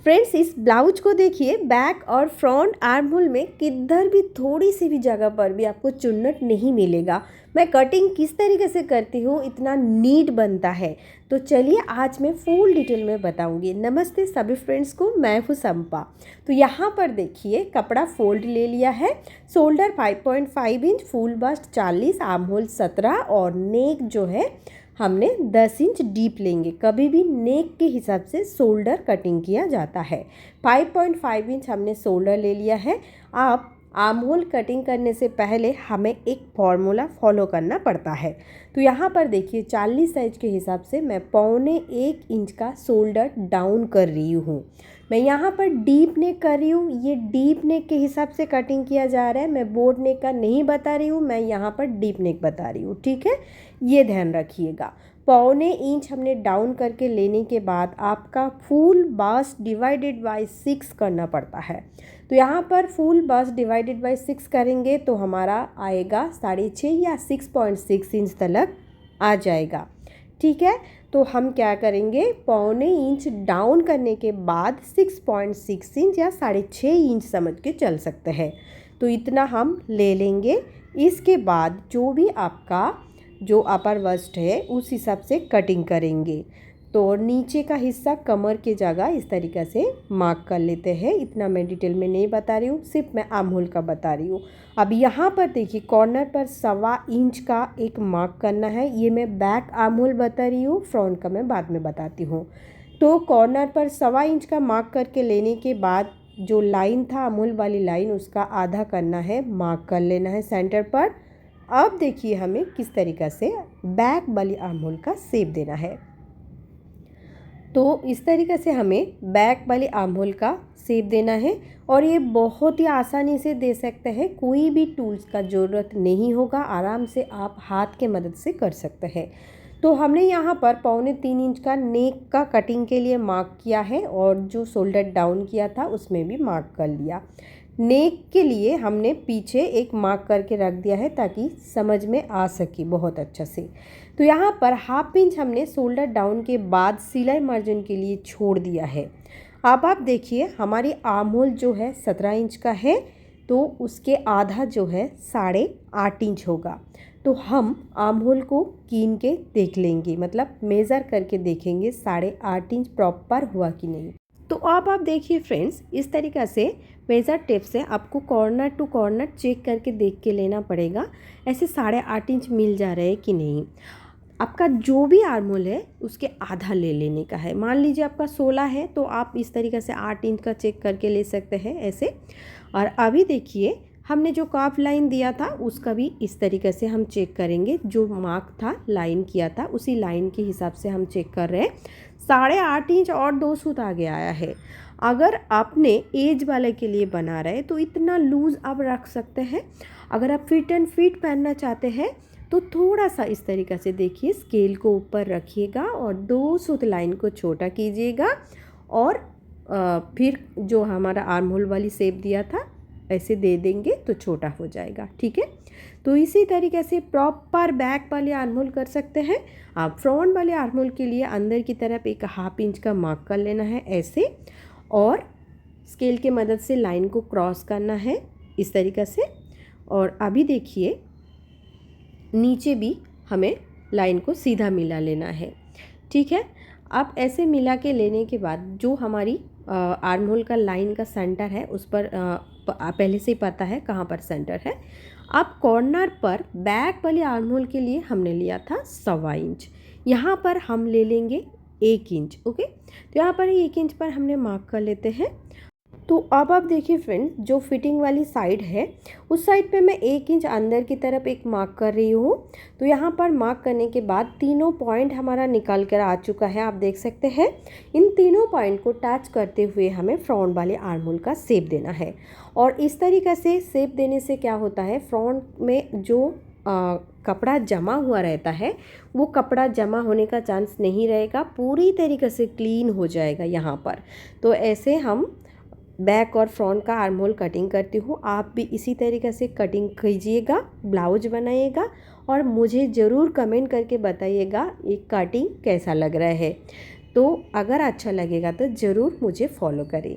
Friends, इस blouse को देखिए, बैक और फ्रंट आर्म होल में किधर भी थोड़ी सी भी जगह पर भी आपको चुन्नट नहीं मिलेगा। मैं कटिंग किस तरीके से करती हूँ, इतना नीट बनता है। तो चलिए आज मैं फुल डिटेल में बताऊंगी। नमस्ते सभी फ्रेंड्स को, मैं हूँ संपा। तो यहाँ पर देखिए, कपड़ा फोल्ड ले लिया है। Shoulder 5.5 inch, full bust 40, arm hole 17 और नेक जो है हमने 10 इंच डीप लेंगे। कभी भी नेक के हिसाब से शोल्डर कटिंग किया जाता है। 5.5 इंच हमने शोल्डर ले लिया है। आप आर्म होल कटिंग करने से पहले हमें एक फॉर्मूला फॉलो करना पड़ता है। तो यहाँ पर देखिए, 40 साइज के हिसाब से मैं 1.25 इंच का शोल्डर डाउन कर रही हूँ। मैं यहाँ पर डीप नेक कर रही हूँ। ये डीप नेक के हिसाब से कटिंग किया जा रहा है। मैं बोट नेक का नहीं बता रही हूँ, मैं यहाँ पर डीप नेक बता रही हूँ। ठीक है, ये ध्यान रखिएगा। 1.25 इंच हमने डाउन करके लेने के बाद आपका फुल बास्ट डिवाइडेड बाय 6 करना पड़ता है। तो यहाँ पर फुल बास्ट डिवाइडेड बाय 6 करेंगे तो हमारा आएगा 6.5 या 6.6 इंच तक आ जाएगा। ठीक है, तो हम क्या करेंगे, 1.25 इंच डाउन करने के बाद 6.6 इंच या 6.5 इंच समझ के चल सकते हैं। तो इतना हम ले लेंगे। इसके बाद जो भी आपका जो अपर वस्ट है उस हिसाब से कटिंग करेंगे। तो नीचे का हिस्सा कमर के जगह इस तरीक़े से मार्क कर लेते हैं। इतना मैं डिटेल में नहीं बता रही हूँ, सिर्फ मैं आर्म होल का बता रही हूँ। अब यहाँ पर देखिए, कॉर्नर पर 1.25 इंच का एक मार्क करना है। ये मैं बैक आर्म होल बता रही हूँ, फ्रंट का मैं बाद में बताती हूँ। तो कॉर्नर पर 1.25 इंच का मार्क करके लेने के बाद जो लाइन था आर्म होल वाली लाइन, उसका आधा करना है, मार्क कर लेना है सेंटर पर। अब देखिए हमें किस तरीक़े से बैक वाली आर्म होल का शेप देना है। तो इस तरीक़े से हमें बैक वाली आर्म होल का शेप देना है और ये बहुत ही आसानी से दे सकते हैं। कोई भी टूल्स का ज़रूरत नहीं होगा, आराम से आप हाथ के मदद से कर सकते हैं। तो हमने यहाँ पर 3.25 इंच का नेक का कटिंग के लिए मार्क किया है और जो शोल्डर डाउन किया था उसमें भी मार्क कर लिया। नेक के लिए हमने पीछे एक मार्क करके रख दिया है ताकि समझ में आ सके बहुत अच्छा से। तो यहाँ पर 1/2 इंच हमने शोल्डर डाउन के बाद सिलाई मार्जिन के लिए छोड़ दिया है। अब आप देखिए, हमारी आर्म होल जो है 17 इंच का है, तो उसके आधा जो है 8.5 इंच होगा। तो हम आर्म होल को कीन के देख लेंगे, मतलब मेज़र करके देखेंगे 8.5 इंच प्रॉपर हुआ कि नहीं। तो अब आप देखिए फ्रेंड्स, इस तरीक़े से मेज़र टेप से आपको कॉर्नर टू कॉर्नर चेक करके देख के लेना पड़ेगा, ऐसे 8.5 इंच मिल जा रहा है कि नहीं। आपका जो भी आर्म होल है उसके आधा ले लेने का है। मान लीजिए आपका 16 है तो आप इस तरीक़े से 8 इंच का चेक करके ले सकते हैं ऐसे। और अभी देखिए, हमने जो कर्व लाइन दिया था उसका भी इस तरीके से हम चेक करेंगे। जो मार्क था, लाइन किया था, उसी लाइन के हिसाब से हम चेक कर रहे हैं। 8.5 इंच और 2 सूत आगे आया है। अगर आपने एज वाले के लिए बना रहे तो इतना लूज़ आप रख सकते हैं। अगर आप फिट एंड फिट पहनना चाहते हैं तो थोड़ा सा इस तरीक़े से देखिए, स्केल को ऊपर रखिएगा और 2 सूत लाइन को छोटा कीजिएगा और फिर जो हमारा आर्म होल वाली शेप दिया था ऐसे दे देंगे तो छोटा हो जाएगा। ठीक है, तो इसी तरीके से प्रॉपर बैक वाले आर्म होल कर सकते हैं। आप फ्रंट वाले आर्म होल के लिए अंदर की तरफ एक 1/2 इंच का मार्क कर लेना है ऐसे, और स्केल के मदद से लाइन को क्रॉस करना है इस तरीक़े से। और अभी देखिए, नीचे भी हमें लाइन को सीधा मिला लेना है। ठीक है, अब ऐसे मिला के लेने के बाद जो हमारी आर्म होल का लाइन का सेंटर है उस पर पहले से ही पता है कहाँ पर सेंटर है। अब कॉर्नर पर बैक वाली आर्म होल के लिए हमने लिया था 1.25 इंच, यहाँ पर हम ले लेंगे 1 इंच। ओके, तो यहाँ पर 1 इंच पर हमने मार्क कर लेते हैं। तो अब आप देखिए फ्रेंड्स, जो फिटिंग वाली साइड है उस साइड पे मैं 1 इंच अंदर की तरफ एक मार्क कर रही हूँ। तो यहाँ पर मार्क करने के बाद तीनों पॉइंट हमारा निकल कर आ चुका है, आप देख सकते हैं। इन तीनों पॉइंट को टच करते हुए हमें फ्रंट वाले आर्म होल का शेप देना है। और इस तरीक़े से शेप देने से क्या होता है, फ्रंट में जो कपड़ा जमा हुआ रहता है वो कपड़ा जमा होने का चांस नहीं रहेगा, पूरी तरीके से क्लीन हो जाएगा यहाँ पर। तो ऐसे हम बैक और फ्रंट का आर्म होल कटिंग करती हूँ। आप भी इसी तरीके से कटिंग कीजिएगा, ब्लाउज बनाइएगा और मुझे ज़रूर कमेंट करके बताइएगा ये कटिंग कैसा लग रहा है। तो अगर अच्छा लगेगा तो ज़रूर मुझे फॉलो करें।